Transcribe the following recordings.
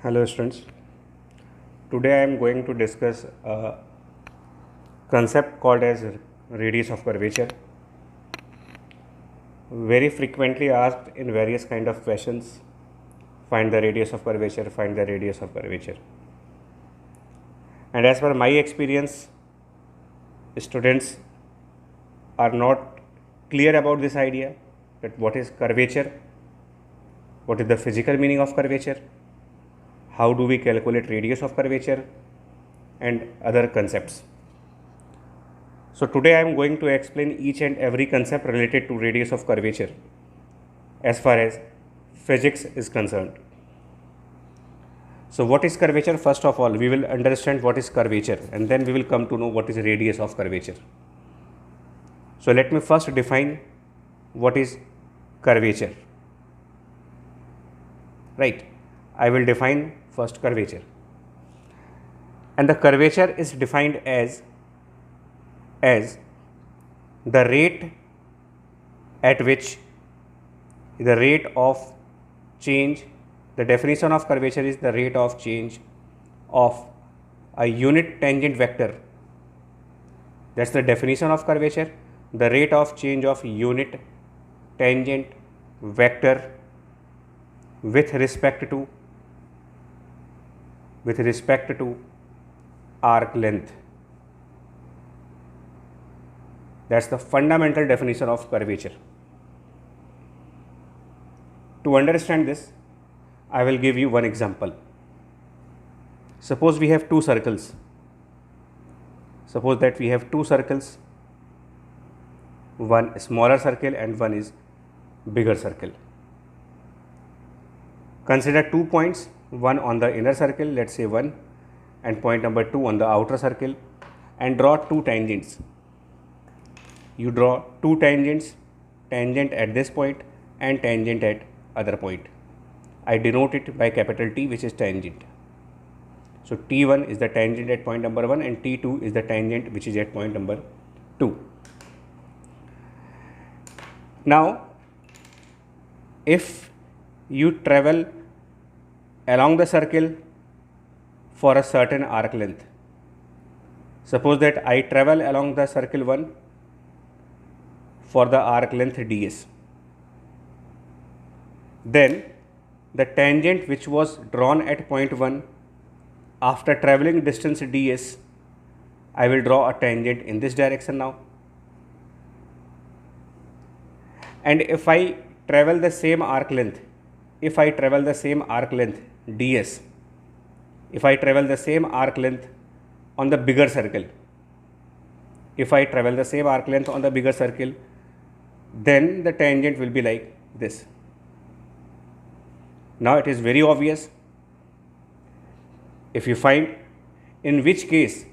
Hello students, today I am going to discuss a concept called as radius of curvature, very frequently asked in various kind of questions. Find the radius of curvature, find the radius of curvature. And as per my experience, students are not clear about this idea that what is curvature, what is the physical meaning of curvature, how do we calculate radius of curvature, and other concepts. So today I am going to explain each and every concept related to radius of curvature as far as physics is concerned. So what is curvature? First of all, we will understand what is curvature and then we will come to know what is radius of curvature. So let me first define what is curvature. Right, I will define first curvature. And the curvature is defined as the rate at which the rate of change, the definition of curvature is the rate of change of a unit tangent vector. That's the definition of curvature, the rate of change of unit tangent vector with respect to arc length. That's the fundamental definition of curvature. To understand this, I will give you one example. Suppose we have two circles. Suppose that we have two circles, one smaller circle and one is bigger circle. Consider 2 points, one on the inner circle, let's say 1, and point number 2 on the outer circle, and draw two tangents. You draw two tangents, tangent at this point and tangent at other point. I denote it by capital T, which is tangent. So T1 is the tangent at point number 1 and T2 is the tangent which is at point number 2. Now, if you travel along the circle for a certain arc length, suppose that I travel along the circle 1 for the arc length ds, then the tangent which was drawn at point 1, after traveling distance ds, I will draw a tangent in this direction now. And if I travel the same arc length, ds, if I travel the same arc length on the bigger circle, then the tangent will be like this. Now it is very obvious. If you find in which case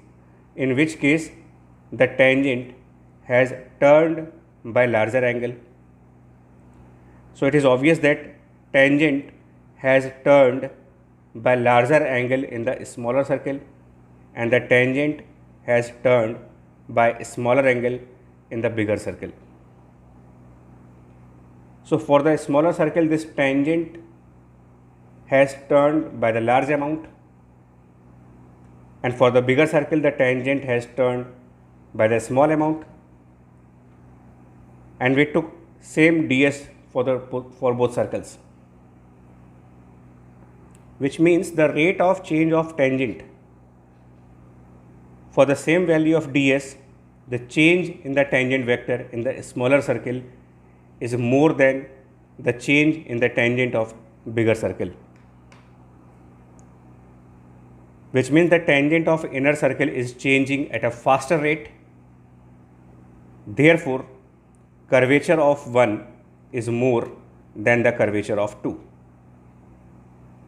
the tangent has turned by larger angle. So it is obvious that tangent has turned by larger angle in the smaller circle and the tangent has turned by smaller angle in the bigger circle. So for the smaller circle, this tangent has turned by the large amount, and for the bigger circle, the tangent has turned by the small amount, and we took same ds for both circles, which means the rate of change of tangent for the same value of ds, the change in the tangent vector in the smaller circle is more than the change in the tangent of bigger circle, which means the tangent of inner circle is changing at a faster rate. Therefore, curvature of 1 is more than the curvature of 2.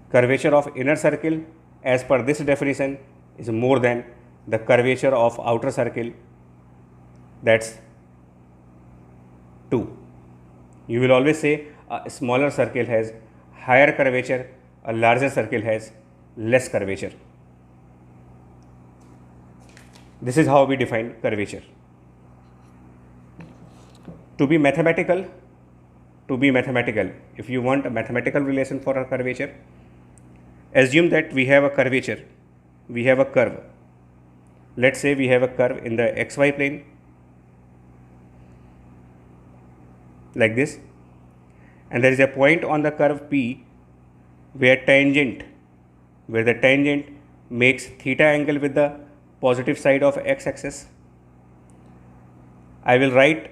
Curvature of inner circle as per this definition is more than the curvature of outer circle, that's 2. You will always say a smaller circle has higher curvature, a larger circle has less curvature. This is how we define curvature. To be mathematical, if you want a mathematical relation for a curvature, Assume that we have a curvature, we have a curve. Let's say we have a curve in the xy plane like this, and there is a point on the curve P where the tangent makes theta angle with the positive side of x-axis. I will write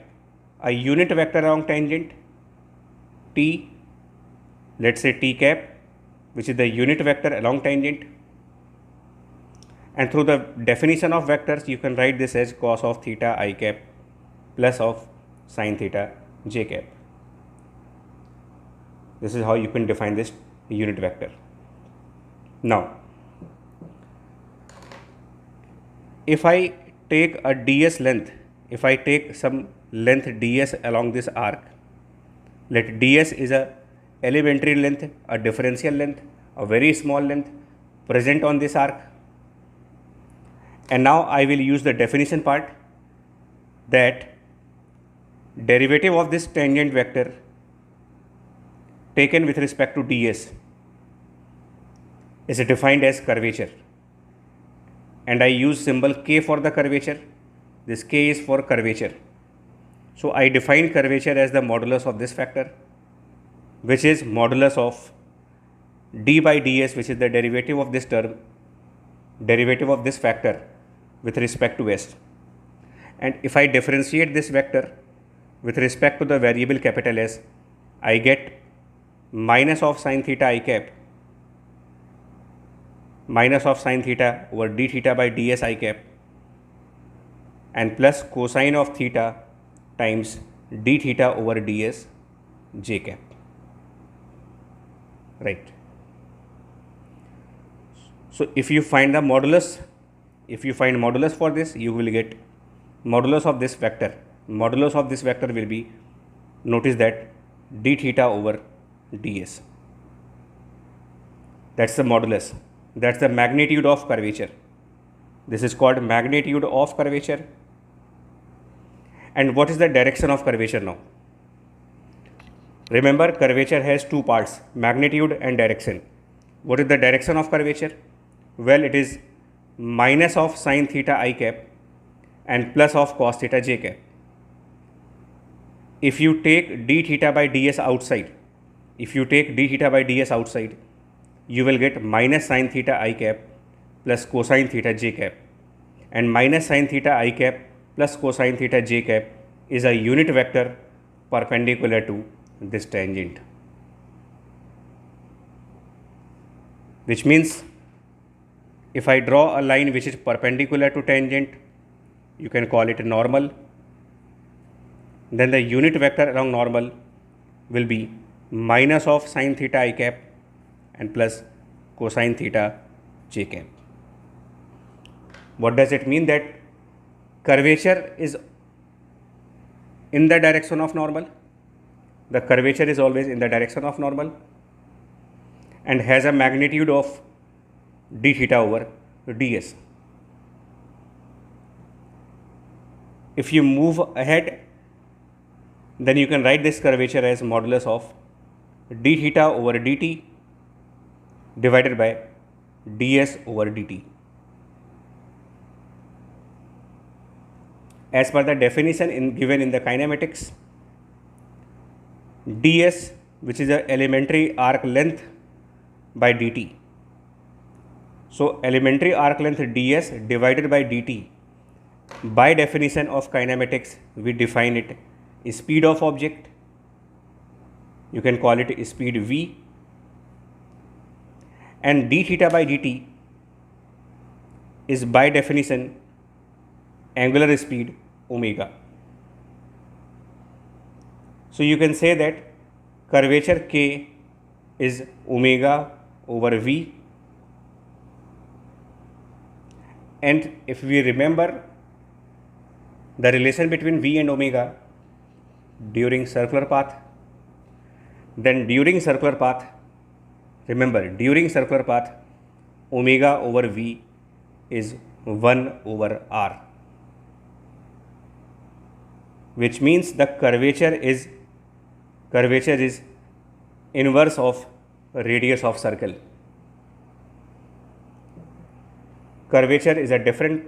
a unit vector along tangent t, let's say t cap, which is the unit vector along tangent, and through the definition of vectors you can write this as cos of theta I cap plus of sin theta j cap. This is how you can define this unit vector. Now, if I take a ds length, if I take some length ds along this arc, let ds is a elementary length, a differential length, a very small length present on this arc. And now I will use the definition part, that derivative of this tangent vector taken with respect to ds is defined as curvature, and I use symbol k for the curvature. This k is for curvature. So I define curvature as the modulus of this factor, which is modulus of d by ds, which is the derivative of this term, derivative of this factor with respect to s. And if I differentiate this vector with respect to the variable capital S, I get minus of sin theta I cap, minus of sin theta over d theta by ds I cap, and plus cosine of theta times d theta over ds j cap. Right. So if you find the modulus, if you find modulus for this, you will get modulus of this vector. Modulus of this vector will be, notice that, d theta over ds. That's the modulus. That's the magnitude of curvature. This is called magnitude of curvature. And what is the direction of curvature now? Remember, curvature has two parts, magnitude and direction. What is the direction of curvature? Well, it is minus of sin theta I cap and plus of cos theta j cap. If you take d theta by ds outside, you will get minus sin theta I cap plus cosine theta j cap, and minus sin theta I cap plus cosine theta j cap is a unit vector perpendicular to this tangent, which means if I draw a line which is perpendicular to tangent, you can call it normal, then the unit vector along normal will be minus of sin theta I cap and plus cosine theta j cap. What does it mean? That curvature is in the direction of normal. The curvature is always in the direction of normal and has a magnitude of d theta over ds. If you move ahead, then you can write this curvature as modulus of d theta over dt divided by ds over dt. As per the definition given in the kinematics, ds, which is the elementary arc length by dt. So elementary arc length ds divided by dt, by definition of kinematics, we define it speed of object. You can call it speed v, and d theta by dt is by definition angular speed omega. So you can say that curvature k is omega over v, and if we remember the relation between v and omega during circular path, then during circular path, remember, during circular path, omega over v is 1 over r, which means the curvature is inverse of radius of circle. curvature is a different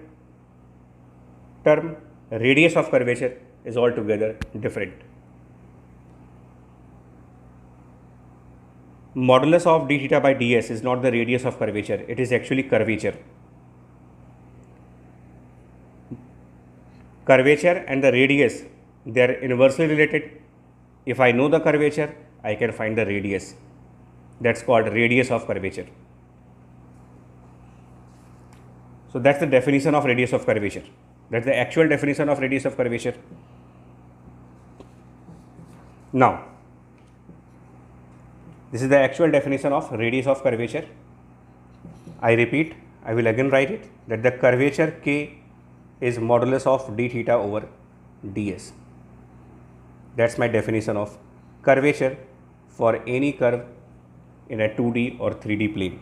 term, radius of curvature is altogether different. Modulus of d theta by ds is not the radius of curvature, it is actually curvature. Curvature and the radius, they are inversely related. If I know the curvature, I can find the radius. That's called radius of curvature. So that's the definition of radius of curvature. That's the actual definition of radius of curvature. Now, this is the actual definition of radius of curvature. I repeat, I will again write it, that the curvature K is modulus of d theta over ds. That's my definition of curvature for any curve in a 2D or 3D plane.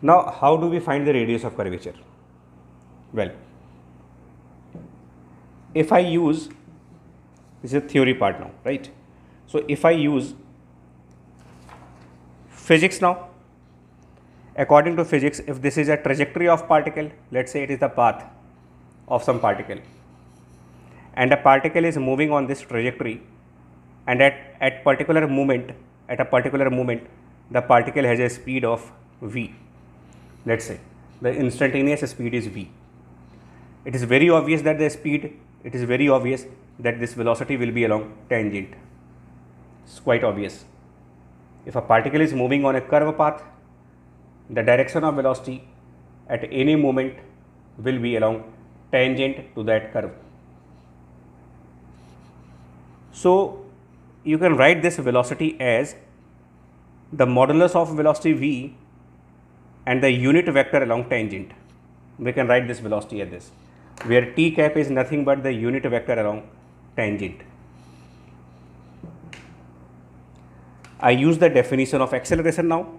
Now, how do we find the radius of curvature? Well, if I use, this is a theory part now, right? So, if I use physics now, according to physics, if this is a trajectory of particle, let's say it is the path of some particle, and a particle is moving on this trajectory, and at a particular moment, the particle has a speed of v. Let's say the instantaneous speed is v. It is very obvious that this velocity will be along tangent. It's quite obvious. If a particle is moving on a curve path, the direction of velocity at any moment will be along tangent to that curve. So, you can write this velocity as the modulus of velocity v and the unit vector along tangent. We can write this velocity as this, where t cap is nothing but the unit vector along tangent. I use the definition of acceleration now.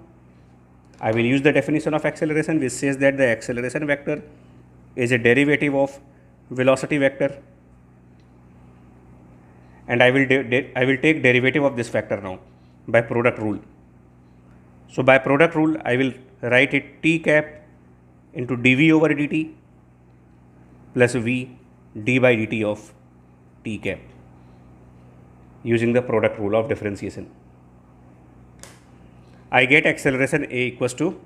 I will use the definition of acceleration, which says that the acceleration vector is a derivative of velocity vector, and I will take derivative of this vector now by product rule. So, by product rule, I will write it t cap into dv over dt plus v d by dt of t cap, using the product rule of differentiation. I get acceleration a equals to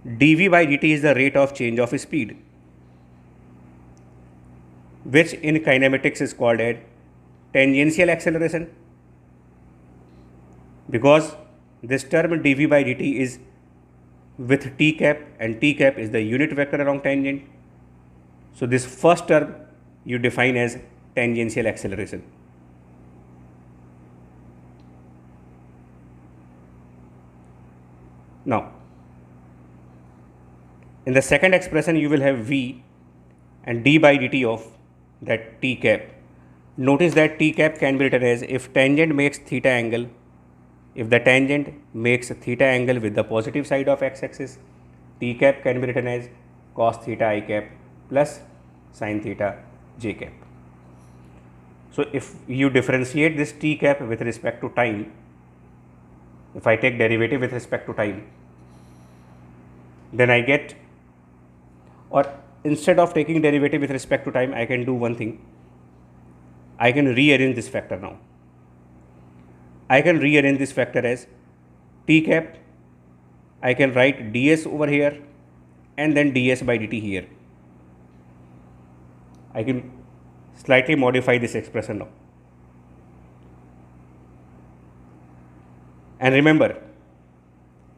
dv by dt is the rate of change of speed, which in kinematics is called as tangential acceleration, because this term dv by dt is with t cap, and t cap is the unit vector along tangent. So, this first term you define as tangential acceleration. Now, in the second expression you will have v and d by dt of that t cap. Notice that t cap can be written as, if tangent makes theta angle, if the tangent makes theta angle with the positive side of x-axis, t cap can be written as cos theta I cap plus sin theta j cap. So, if you differentiate this t cap with respect to time, if I take derivative with respect to time, then I get, or instead of taking derivative with respect to time, I can do one thing. I can rearrange this factor now. I can rearrange this factor as t cap, I can write ds over here and then ds by dt here. I can slightly modify this expression now. And remember,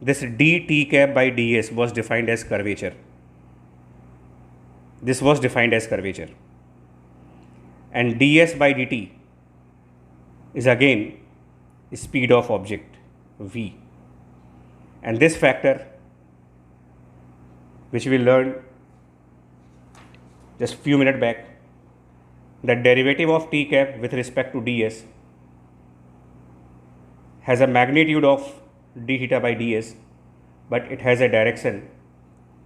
this dt cap by ds was defined as curvature. This was defined as curvature. And ds by dt is again speed of object v. And this factor, which we learned just few minutes back, the derivative of t cap with respect to ds has a magnitude of d theta by ds, but it has a direction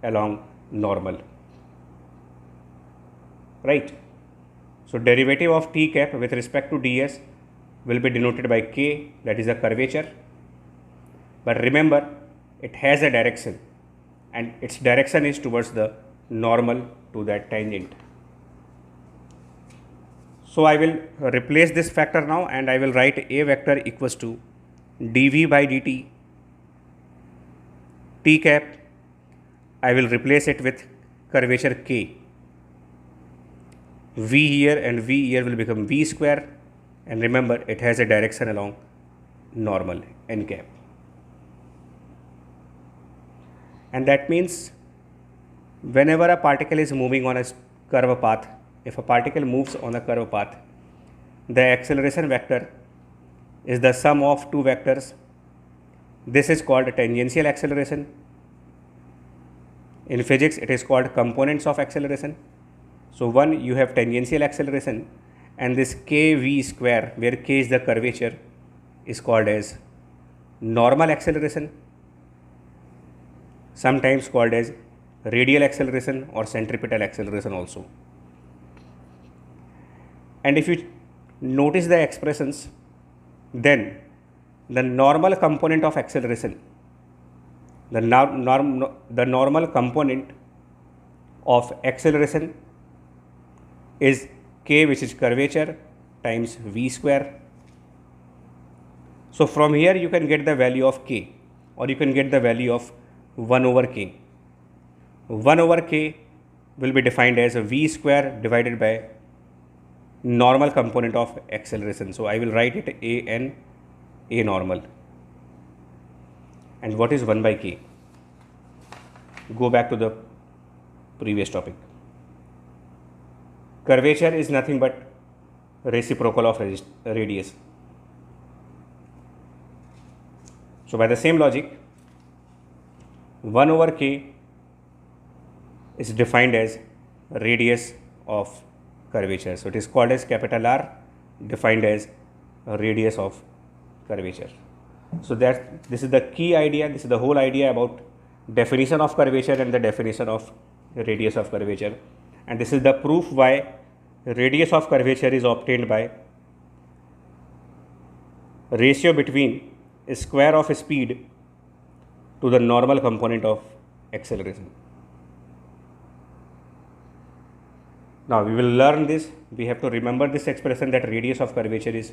along normal, right? So, derivative of t cap with respect to ds will be denoted by k, that is the curvature. But remember, it has a direction, and its direction is towards the normal to that tangent. So I will replace this factor now, and I will write A vector equals to dv by dt t cap. I will replace it with curvature k. V here and V here will become V square, and remember it has a direction along normal n cap. And that means whenever a particle is moving on a curve path, if a particle moves on a curve path, the acceleration vector is the sum of two vectors. This is called tangential acceleration. In physics, it is called components of acceleration. So one, you have tangential acceleration, and this kv square, where k is the curvature, is called as normal acceleration, sometimes called as radial acceleration or centripetal acceleration also. And if you notice the expressions, then the normal component of acceleration, the normal component of acceleration is k, which is curvature, times v square. So from here you can get the value of k, or you can get the value of 1 over k. 1 over k will be defined as a v square divided by normal component of acceleration. So I will write it a n, a normal. And what is 1 by k? Go back to the previous topic. Curvature is nothing but reciprocal of radius. So by the same logic, 1 over k is defined as radius of curvature. So it is called as capital R, defined as radius of curvature. So this is the key idea, this is the whole idea about definition of curvature and the definition of radius of curvature. And this is the proof why radius of curvature is obtained by ratio between square of speed to the normal component of acceleration. Now we will learn this. We have to remember this expression that radius of curvature is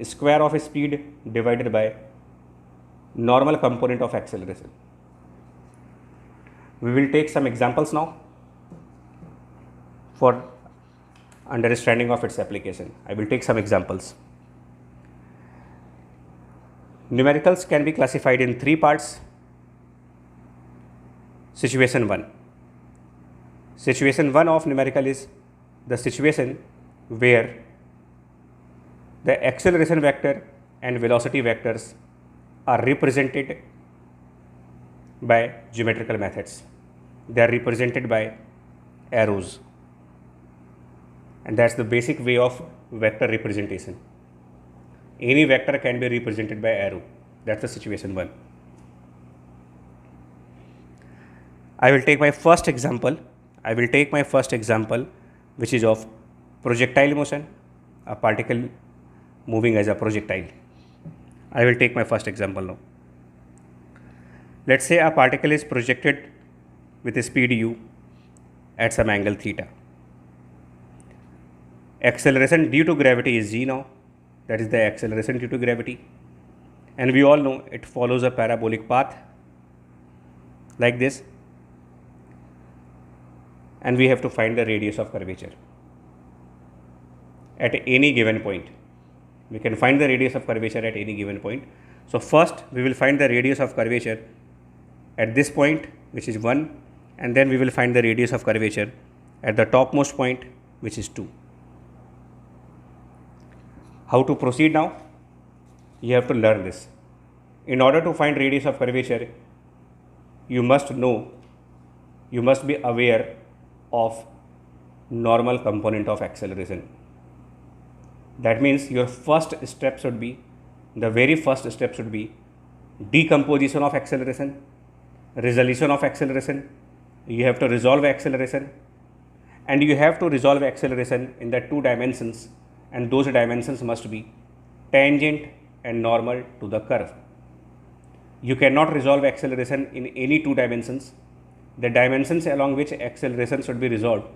square of speed divided by normal component of acceleration. We will take some examples now for understanding of its application. I will take some examples. Numericals can be classified in three parts. Situation 1. Situation 1 of numerical is the situation where the acceleration vector and velocity vectors are represented by geometrical methods. They are represented by arrows, and that's the basic way of vector representation. Any vector can be represented by arrow. That's the situation 1. I will take my first example, which is of projectile motion, a particle moving as a projectile. I will take my first example now. Let's say a particle is projected with a speed u at some angle theta. Acceleration due to gravity is g now. That is the acceleration due to gravity. And we all know it follows a parabolic path like this. And we have to find the radius of curvature at any given point. We can find the radius of curvature at any given point. So first we will find the radius of curvature at this point, which is 1, and then we will find the radius of curvature at the topmost point, which is 2. How to proceed now? You have to learn this. In order to find radius of curvature, you must be aware of normal component of acceleration. That means your the very first step should be decomposition of acceleration, resolution of acceleration. You have to resolve acceleration, and you have to resolve acceleration in the 2 dimensions, and those dimensions must be tangent and normal to the curve. You cannot resolve acceleration in any two dimensions. The dimensions along which acceleration should be resolved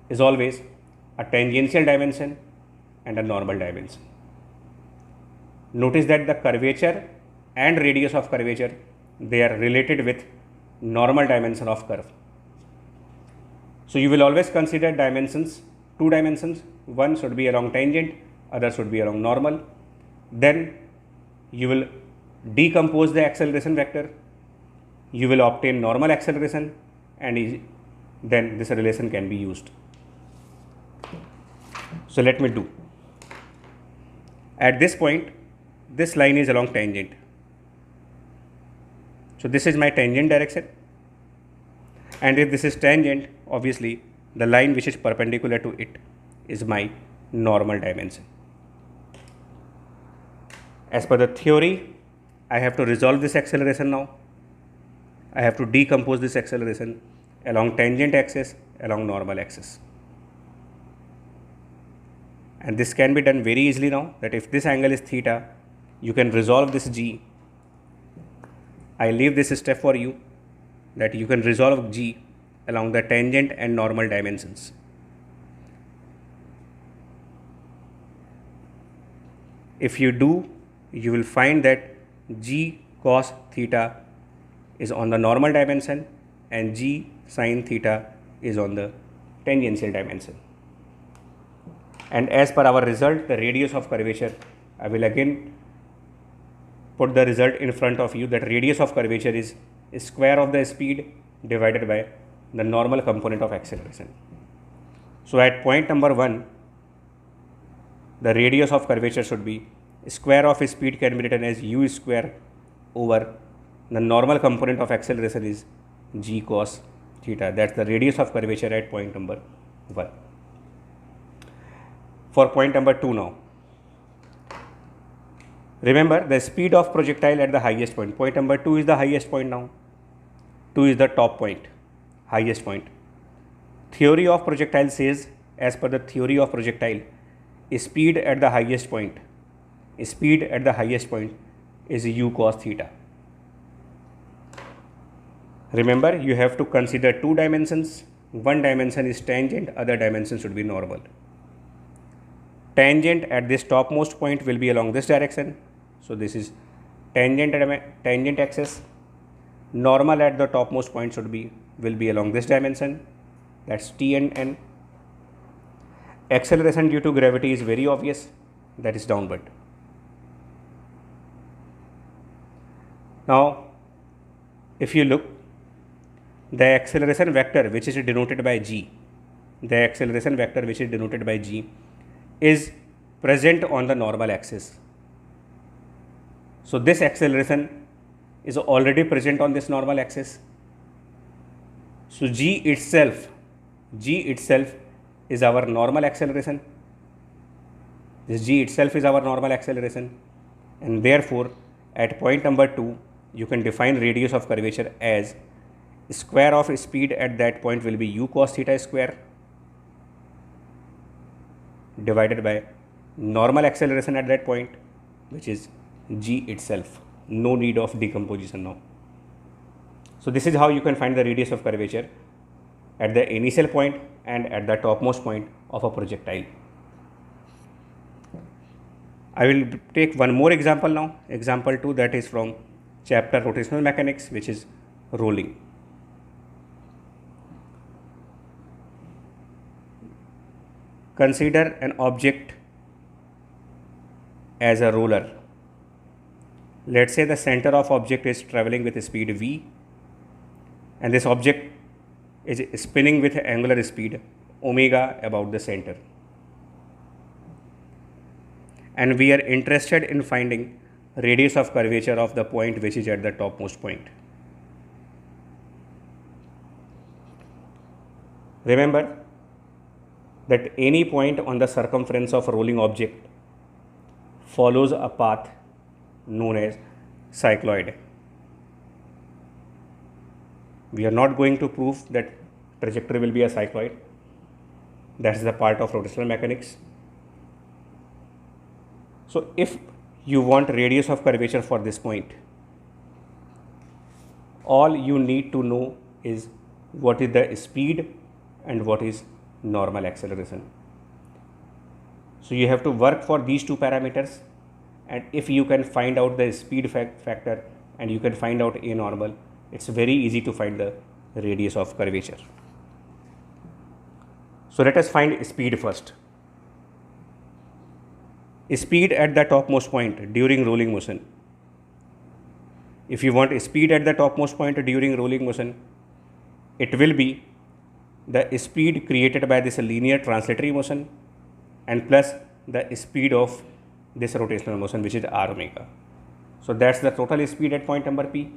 is always a tangential dimension and a normal dimension. Notice that the curvature and radius of curvature, they are related with normal dimension of curve. So you will always consider dimensions, two dimensions, one should be along tangent, other should be along normal. Then you will decompose the acceleration vector, you will obtain normal acceleration, and then this relation can be used. So let me do. At this point, this line is along tangent. So this is my tangent direction, and if this is tangent, obviously the line which is perpendicular to it is my normal dimension. As per the theory, I have to resolve this acceleration now. I have to decompose this acceleration along tangent axis, along normal axis. And this can be done very easily now, that if this angle is theta, you can resolve this g. I leave this step for you, that you can resolve g along the tangent and normal dimensions. If you do, you will find that g cos theta is on the normal dimension and g sin theta is on the tangential dimension. And as per our result, the radius of curvature, I will again put the result in front of you, that radius of curvature is square of the speed divided by the normal component of acceleration. So at point number 1, the radius of curvature should be square of speed can be written as u square over the normal component of acceleration is g cos theta. That's the radius of curvature at point number 1. For point number 2 now. Remember the speed of projectile at the highest point. Point number 2 is the highest point now. 2 is the top point, highest point. Theory of projectile says, as per the theory of projectile, speed at the highest point is u cos theta. Remember, you have to consider two dimensions. One dimension is tangent, other dimension should be normal. Tangent at this topmost point will be along this direction. So this is tangent axis. Normal at the topmost point will be along this dimension. That's t and n. Acceleration due to gravity is very obvious. That is downward. Now, if you look, the acceleration vector which is denoted by g, is present on the normal axis. So this acceleration is already present on this normal axis. So g itself is our normal acceleration. This g itself is our normal acceleration, and therefore at point number 2 you can define radius of curvature as square of speed at that point will be u cos theta square divided by normal acceleration at that point, which is g itself. No need of decomposition now. So this is how you can find the radius of curvature at the initial point and at the topmost point of a projectile. I will take one more example now, example 2, that is from chapter rotational mechanics, which is rolling. Consider an object as a roller. Let's say the center of object is traveling with speed v, and this object is spinning with angular speed omega about the center. And we are interested in finding radius of curvature of the point which is at the topmost point. Remember that any point on the circumference of a rolling object follows a path known as cycloid. We are not going to prove that trajectory will be a cycloid. That is the part of rotational mechanics. So if you want radius of curvature for this point, all you need to know is what is the speed and what is normal acceleration. So you have to work for these two parameters, and if you can find out the speed factor and you can find out a normal, it's very easy to find the radius of curvature. So let us find speed first. Speed at the topmost point during rolling motion. If you want speed at the topmost point during rolling motion, it will be the speed created by this linear translatory motion and plus the speed of this rotational motion, which is r omega. So that's the total speed at point number P.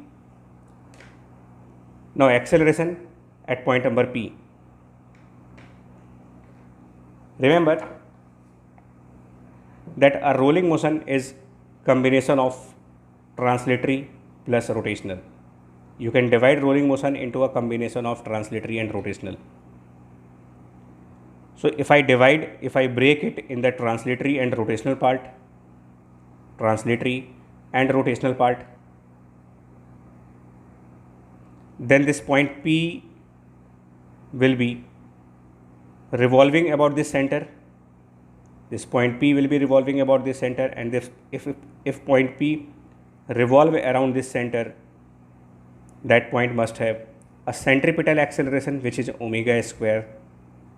Now acceleration at point number P. Remember that a rolling motion is combination of translatory plus rotational. You can divide rolling motion into a combination of translatory and rotational. So if I break it in the translatory and rotational part, then this point P will be revolving about this center. This point P will be revolving about this center, and if point P revolve around this center, that point must have a centripetal acceleration which is omega square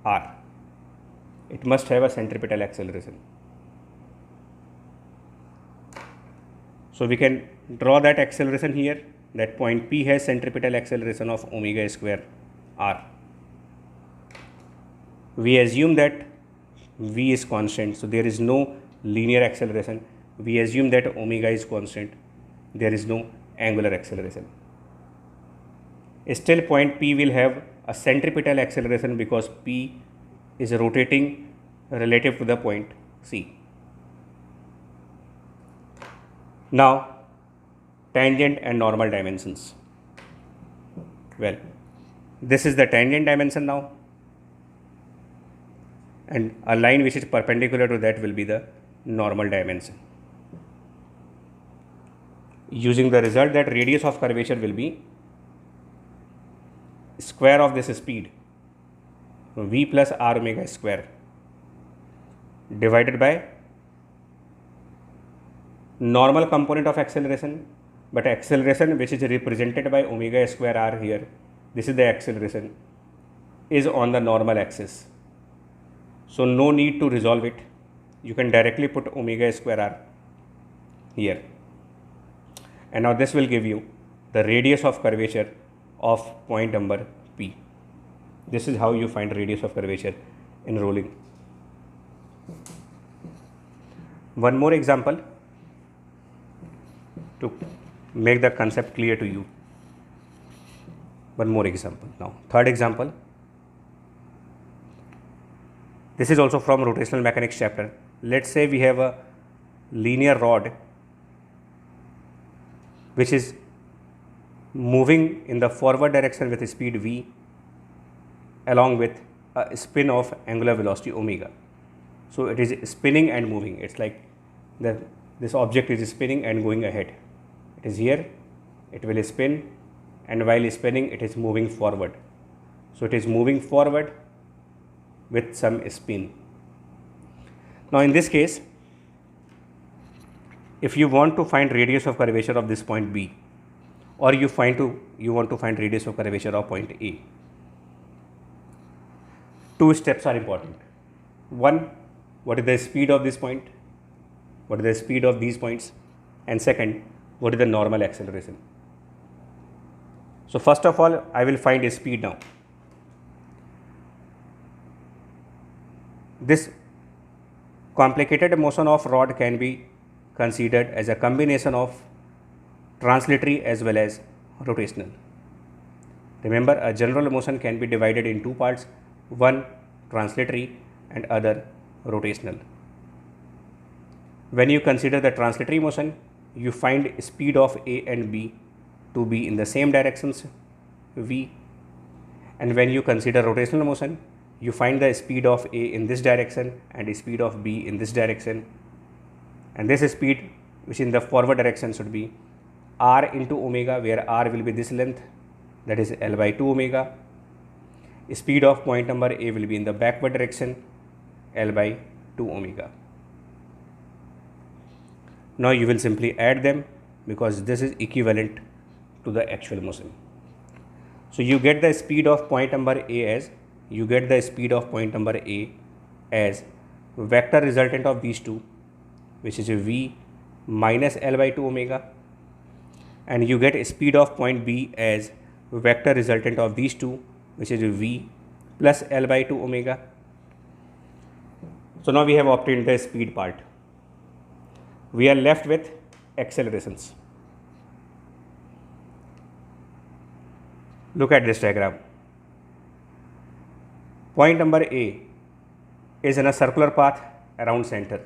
r. It must have a centripetal acceleration. So we can draw that acceleration here, that point P has centripetal acceleration of omega square r. We assume that v is constant, so there is no linear acceleration. We assume that omega is constant, there is no angular acceleration. Still point P will have a centripetal acceleration because P is rotating relative to the point C. Now tangent and normal dimensions. Well, this is the tangent dimension now, and a line which is perpendicular to that will be the normal dimension. Using the result that radius of curvature will be square of this speed, v plus r omega square, divided by normal component of acceleration, but acceleration which is represented by omega square r here, this is the acceleration, is on the normal axis. So no need to resolve it. You can directly put omega square r here. And now this will give you the radius of curvature of point number P. This is how you find radius of curvature in rolling. One more example to make the concept clear to you. One more example. Now, third example. This is also from rotational mechanics chapter. Let's say we have a linear rod which is moving in the forward direction with speed v along with a spin of angular velocity omega. So it is spinning and moving. It's like this object is spinning and going ahead. It is here, it will spin, and while spinning it is moving forward. So it is moving forward with some spin. Now in this case, if you want to find radius of curvature of this point B, or you want to find radius of curvature of point A, two steps are important. One, what is the speed of this point? What is the speed of these points? And second, what is the normal acceleration? So first of all, I will find a speed now. This complicated motion of rod can be considered as a combination of translatory as well as rotational. Remember, a general motion can be divided in two parts, one translatory and other rotational. When you consider the translatory motion, you find speed of A and B to be in the same directions, v, and when you consider rotational motion, you find the speed of A in this direction and the speed of B in this direction, and this speed which in the forward direction should be r into omega, where r will be this length, that is L by 2 omega. Speed of point number A will be in the backward direction, L by 2 omega. Now you will simply add them because this is equivalent to the actual motion. So you get the speed of point number A as vector resultant of these two, which is v minus L by 2 omega, and you get speed of point B as vector resultant of these two, which is v plus L by 2 omega. So now we have obtained the speed part. We are left with accelerations. Look at this diagram. Point number A is in a circular path around center.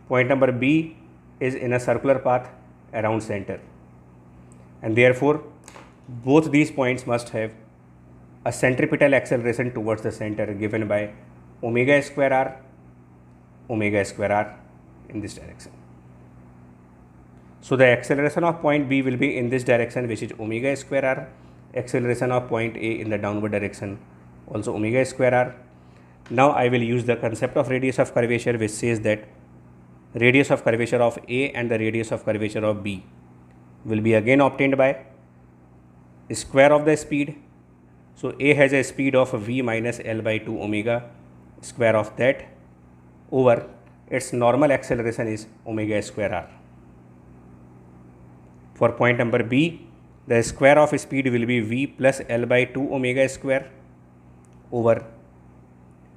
Point number B is in a circular path around center. And therefore, both these points must have a centripetal acceleration towards the center given by omega square r in this direction. So the acceleration of point B will be in this direction, which is omega square r. Acceleration of point A in the downward direction, also omega square r. Now I will use the concept of radius of curvature, which says that radius of curvature of A and the radius of curvature of B will be again obtained by square of the speed. So A has a speed of v minus L by 2 omega, square of that over its normal acceleration is omega square r. For point number B, the square of speed will be v plus L by 2 omega square over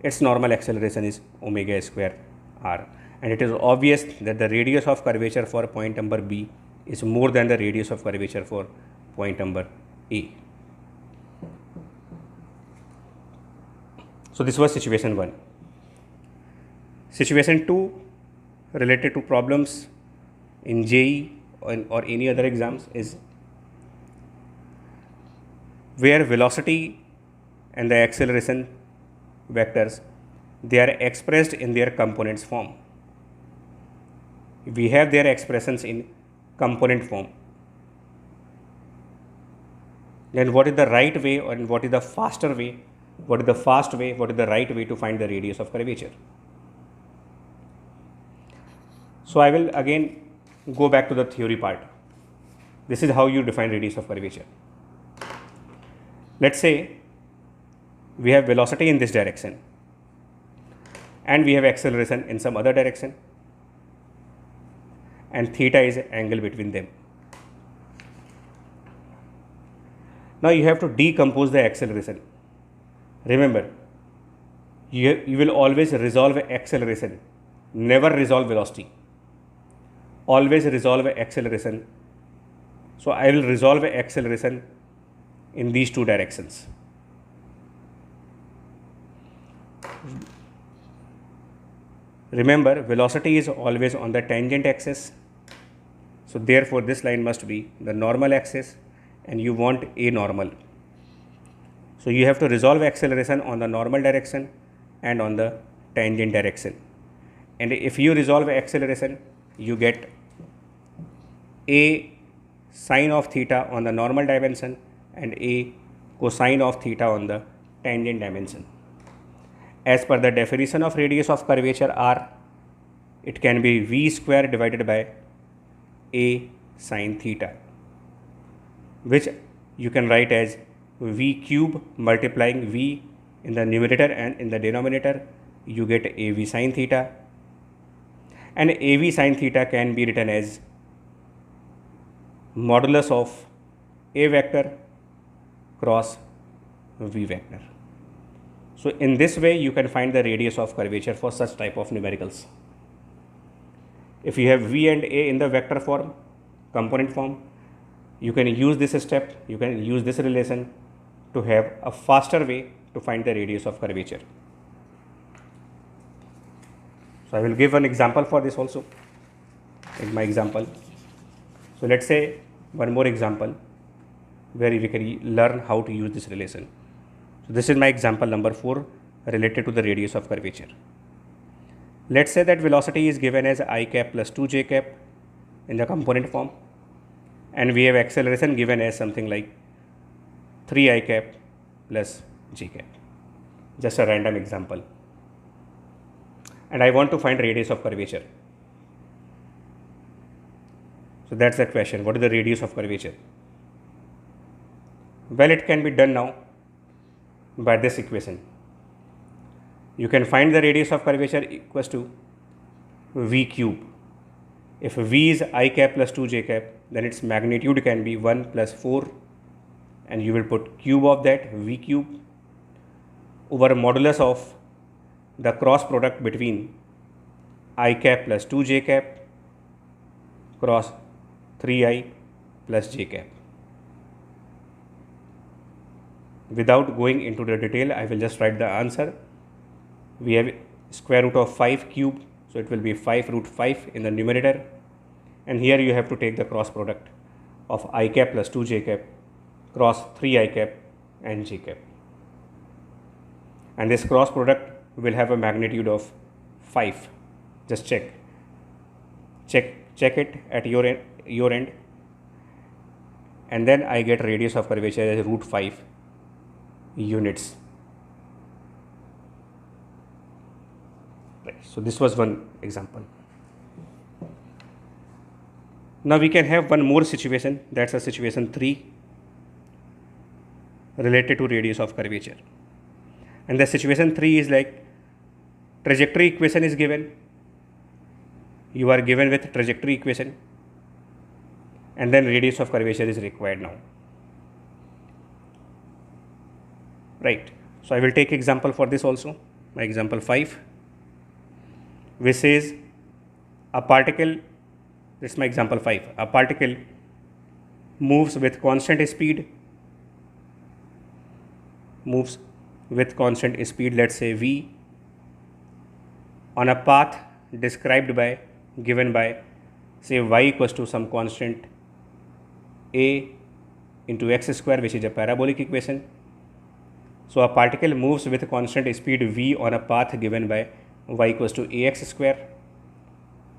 its normal acceleration is omega square r. And it is obvious that the radius of curvature for point number B is more than the radius of curvature for point number A. So this was situation 1. Situation 2 related to problems in JEE or any other exams is where velocity and the acceleration vectors, they are expressed in their components form. We have their expressions in component form. Then what is the right way and what is the faster way? What is the fast way? What is the right way to find the radius of curvature? So I will again go back to the theory part. This is how you define radius of curvature. Let's say we have velocity in this direction and we have acceleration in some other direction, and theta is the angle between them. Now you have to decompose the acceleration. Remember, you will always resolve acceleration, never resolve velocity. Always resolve acceleration. So I will resolve acceleration in these two directions. Remember, velocity is always on the tangent axis. So therefore this line must be the normal axis, and you want a normal. So you have to resolve acceleration on the normal direction and on the tangent direction. And if you resolve acceleration, you get a sine of theta on the normal dimension and a cosine of theta on the tangent dimension. As per the definition of radius of curvature r, it can be v square divided by a sine theta, which you can write as v cube multiplying v in the numerator and in the denominator, you get a v sine theta, and a v sine theta can be written as modulus of a vector cross v vector. So in this way you can find the radius of curvature for such type of numericals. If you have v and a in the vector form, component form, you can use this step, you can use this relation to have a faster way to find the radius of curvature. So I will give an example for this also in my example. So let's say one more example where we can learn how to use this relation. So this is my example number 4 related to the radius of curvature. Let's say that velocity is given as I cap plus 2j cap in the component form. and we have acceleration given as something like 3 I cap plus j cap. Just a random example. And I want to find radius of curvature. So that's the question. What is the radius of curvature? Well, it can be done now by this equation. You can find the radius of curvature equals to v cube. If v is I cap plus 2j cap, then its magnitude can be 1 plus 4, and you will put cube of that, v cube, over modulus of the cross product between I cap plus 2j cap cross 3i plus j cap. Without going into the detail, I will just write the answer. We have square root of 5 cube, so it will be 5 root 5 in the numerator, and here you have to take the cross product of I cap plus 2j cap cross 3i cap and j cap, and this cross product will have a magnitude of 5. Just check it at your end, and then I get radius of curvature as root 5 units. Right. So this was one example. Now we can have one more situation, that's a situation 3 related to radius of curvature. And the situation 3 is like trajectory equation is given. You are given with trajectory equation, and then radius of curvature is required now. Right. So I will take example for this also. My example 5, which says a particle, this is my example 5, a particle moves with constant speed, let's say v, on a path described by, given by, say y equals to some constant a into x square, which is a parabolic equation. So a particle moves with constant speed v on a path given by y equals to ax square.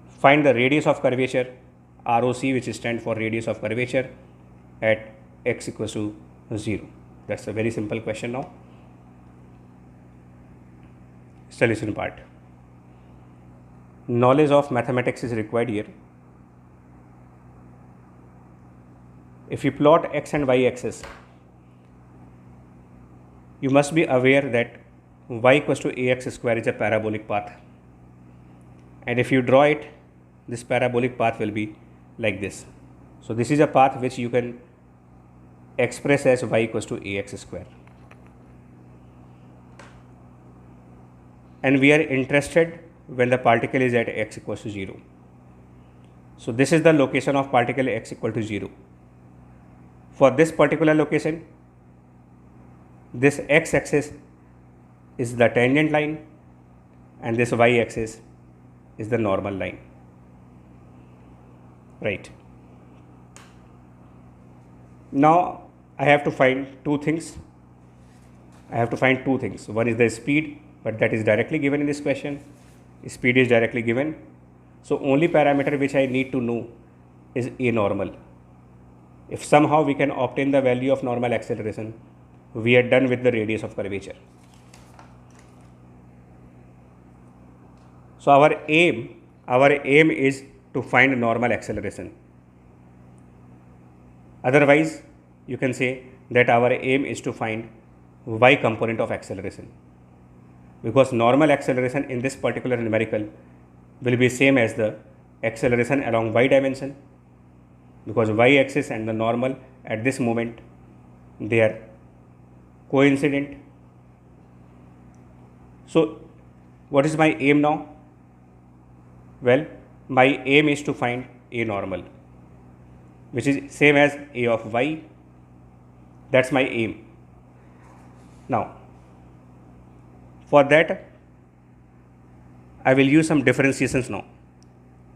Find the radius of curvature, ROC, which stands for radius of curvature, at x equals to 0. That's a very simple question now. Solution part. Knowledge of mathematics is required here. If you plot x and y axis, you must be aware that y equals to ax square is a parabolic path, and if you draw it, this parabolic path will be like this. So this is a path which you can express as y equals to ax square, and we are interested when the particle is at x equals to 0. So this is the location of particle x equal to 0. For this particular location, this x-axis is the tangent line and this y-axis is the normal line. Right. Now I have to find two things. One is the speed, but that is directly given in this question. Speed is directly given. So only parameter which I need to know is a normal. If somehow we can obtain the value of normal acceleration, we are done with the radius of curvature. So our aim is to find normal acceleration. Otherwise, you can say that our aim is to find y component of acceleration, because normal acceleration in this particular numerical will be same as the acceleration along y dimension, because y axis and the normal at this moment they are coincident. So what is my aim now? Well, my aim is to find a normal, which is same as a of y. That's my aim. Now, for that, I will use some differentiations now.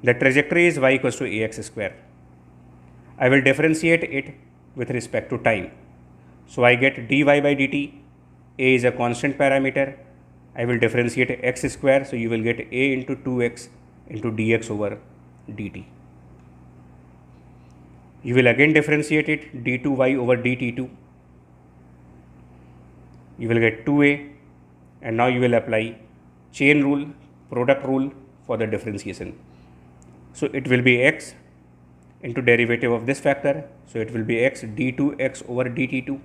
The trajectory is y equals to ax square. I will differentiate it with respect to time. So I get dy by dt. A is a constant parameter. I will differentiate x square. So you will get a into 2x into dx over dt. You will again differentiate it, d2y over dt2. You will get 2a, and now you will apply chain rule, product rule for the differentiation. So it will be x into derivative of this factor, so it will be x d2x over dt2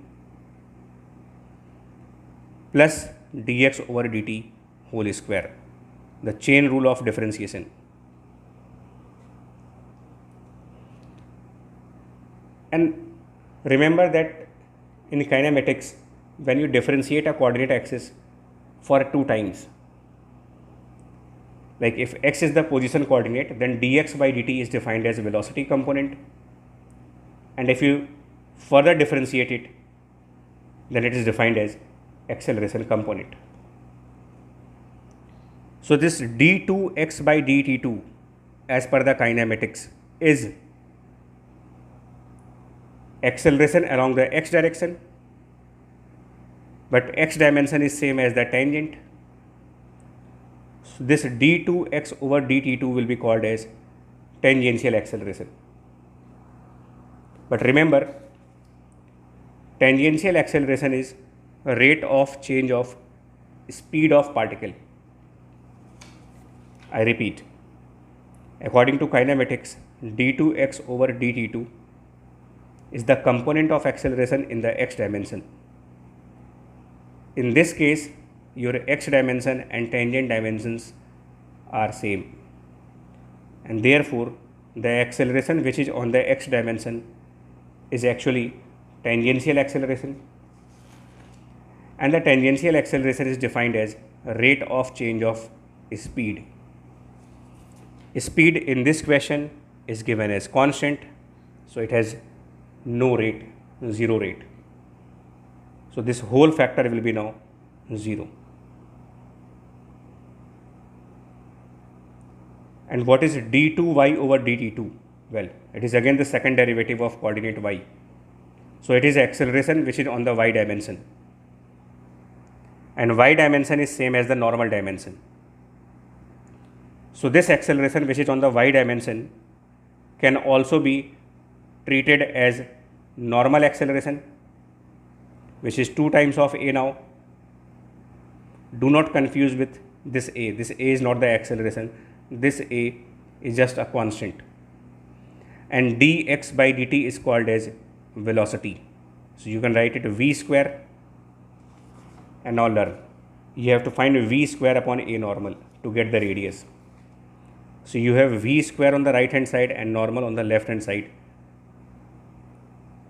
plus dx over dt whole square, the chain rule of differentiation. And remember that in kinematics, when you differentiate a coordinate axis for 2 times, like if x is the position coordinate, then dx by dt is defined as velocity component, and if you further differentiate it, then it is defined as acceleration component. So this d2x by dt2 as per the kinematics is acceleration along the x direction, but x dimension is same as the tangent. So this d2x over dt2 will be called as tangential acceleration. But remember, tangential acceleration is a rate of change of speed of particle. I repeat, according to kinematics, d2x over dt2 is the component of acceleration in the x dimension. In this case, your x dimension and tangent dimensions are same, and therefore the acceleration which is on the x dimension is actually tangential acceleration, and the tangential acceleration is defined as rate of change of speed. Speed in this question is given as constant, so it has no rate, 0 rate. So this whole factor will be now 0. And what is d2y over dt2? Well, it is again the second derivative of coordinate y. So it is acceleration which is on the y dimension, and y dimension is same as the normal dimension. So this acceleration which is on the y dimension can also be treated as normal acceleration, which is 2 times of a now. Do not confuse with this a. This a is not the acceleration. This a is just a constant. And dx by dt is called as velocity. So you can write it v square, and now learn. You have to find v square upon a normal to get the radius. So you have v square on the right hand side and normal on the left hand side.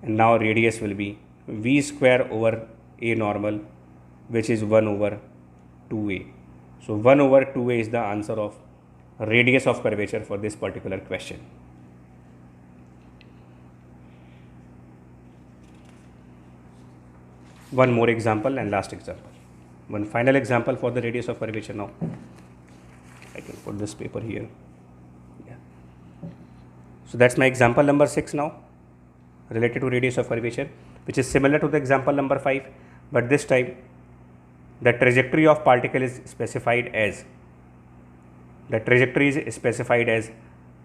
And now radius will be v square over a normal, which is 1 over 2a. So 1 over 2a is the answer of radius of curvature for this particular question. One more example and last example. One final example for the radius of curvature now. I can put this paper here. Yeah. So that's my example number 6 now, related to radius of curvature, which is similar to the example number 5, but this time the trajectory of particle is specified as,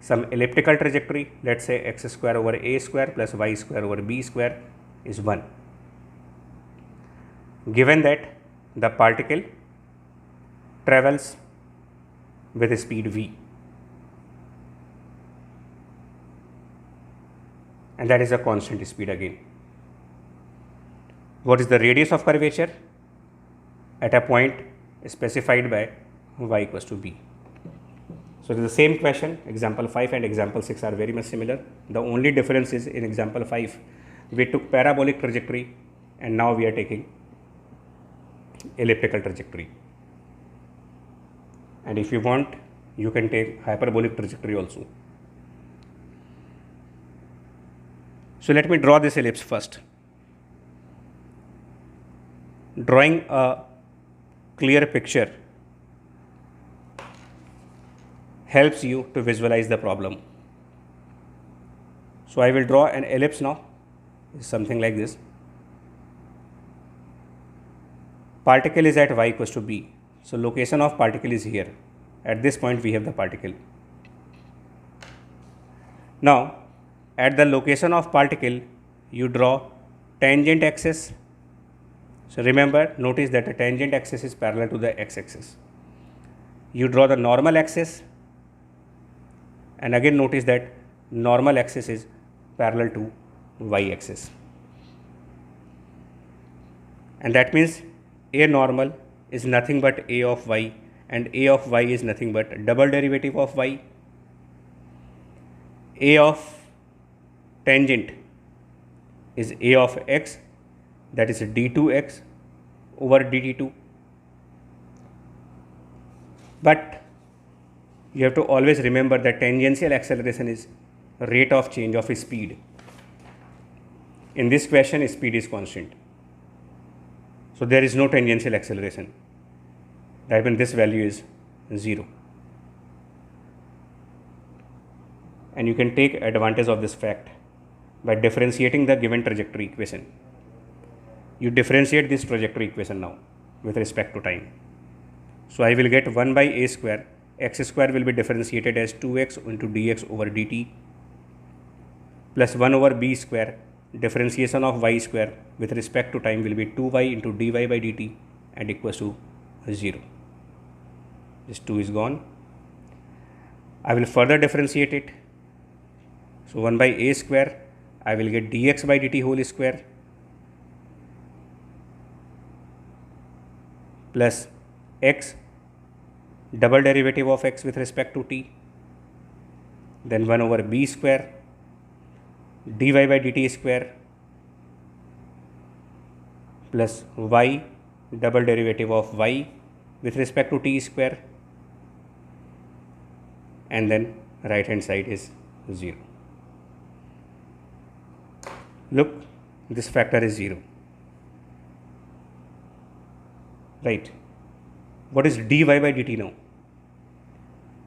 some elliptical trajectory. Let's say x square over a square plus y square over b square is 1. Given that the particle travels with speed v, and that is a constant speed again. What is the radius of curvature at a point specified by y equals to b? So it is the same question. Example 5 and example 6 are very much similar. The only difference is in example 5 we took parabolic trajectory, and now we are taking elliptical trajectory. And if you want, you can take hyperbolic trajectory also. So let me draw this ellipse first. Drawing a clear picture helps you to visualize the problem. So I will draw an ellipse now, something like this. Particle is at y equals to b. So location of particle is here. At this point we have the particle. Now at the location of particle, you draw tangent axis. So remember, notice that the tangent axis is parallel to the x-axis. You draw the normal axis, and again notice that normal axis is parallel to y-axis. And that means A normal is nothing but A of y, and A of y is nothing but double derivative of y. A of tangent is A of x, that is d2x over dt2. But you have to always remember that tangential acceleration is rate of change of speed. In this question, speed is constant. So there is no tangential acceleration. That means this value is 0. And you can take advantage of this fact by differentiating the given trajectory equation. You differentiate this trajectory equation now with respect to time. So I will get 1 by a square, x square will be differentiated as 2x into dx over dt, plus 1 over b square, differentiation of y square with respect to time will be 2y into dy by dt and equals to 0. This 2 is gone. I will further differentiate it. So 1 by a square, I will get dx by dt whole square plus x, double derivative of x with respect to t, then 1 over b square, dy by dt square plus y, double derivative of y with respect to t square, and then right hand side is 0. Look, this factor is 0. Right. What is dy by dt now?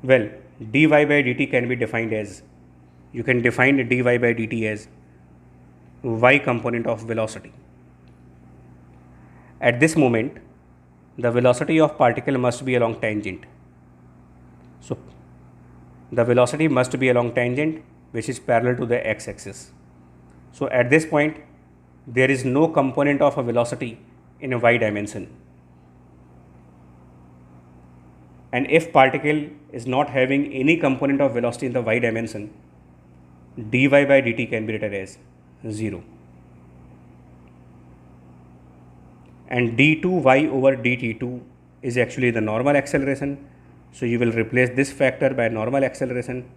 Well, dy by dt can be defined as, you can define dy by dt as y component of velocity. At this moment, the velocity of particle must be along tangent. So the velocity must be along tangent, which is parallel to the x-axis. So at this point, there is no component of a velocity in a y dimension. And if particle is not having any component of velocity in the y dimension, dy by dt can be written as 0. And d2y over dt2 is actually the normal acceleration. So you will replace this factor by normal acceleration.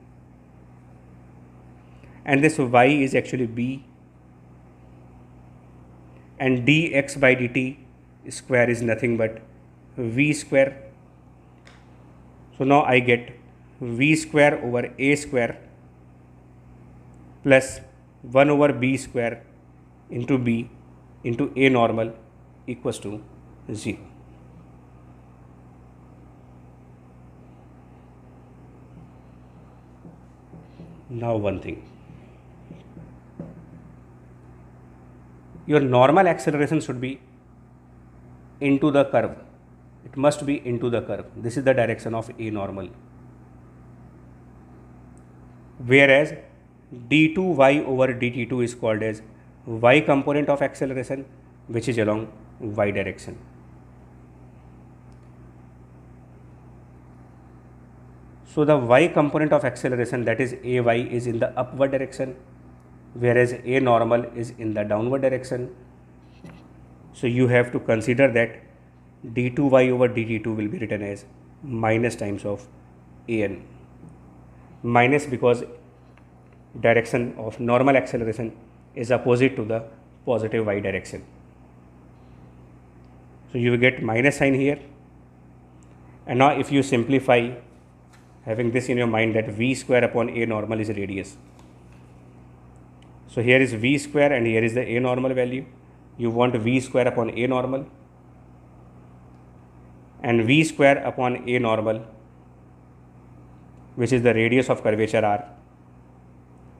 And this y is actually b. And dx by dt square is nothing but v square. So now I get v square over a square plus 1 over b square into b into a normal equals to 0. Now one thing, your normal acceleration should be into the curve. It must be into the curve. This is the direction of a normal. Whereas d2y over dt2 is called as y component of acceleration, which is along y direction. So the y component of acceleration, that is ay, is in the upward direction, whereas a normal is in the downward direction. So you have to consider that d2y over dt2 will be written as minus times of an. Minus because direction of normal acceleration is opposite to the positive y direction. So you will get minus sign here. And now if you simplify, having this in your mind that v square upon a normal is radius. So here is v square and here is the a normal value. You want v square upon a normal, and v square upon a normal, which is the radius of curvature r,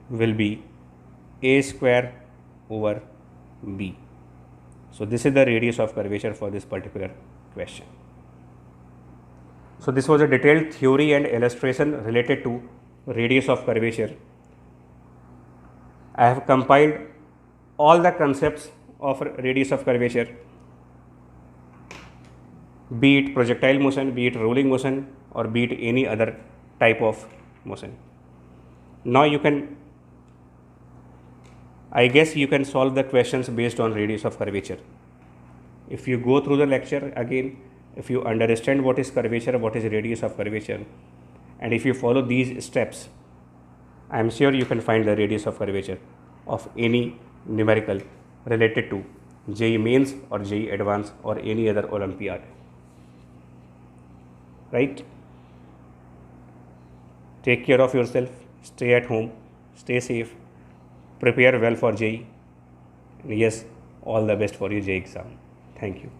will be a square over b. So this is the radius of curvature for this particular question. So this was a detailed theory and illustration related to radius of curvature. I have compiled all the concepts of radius of curvature, be it projectile motion, be it rolling motion, or be it any other type of motion. Now you can, I guess you can solve the questions based on radius of curvature. If you go through the lecture again, if you understand what is curvature, what is radius of curvature, and if you follow these steps, I am sure you can find the radius of curvature of any numerical related to JEE Mains or JEE Advanced or any other Olympiad. Right? Take care of yourself, stay at home, stay safe, prepare well for JEE. Yes, all the best for your JEE exam. Thank you.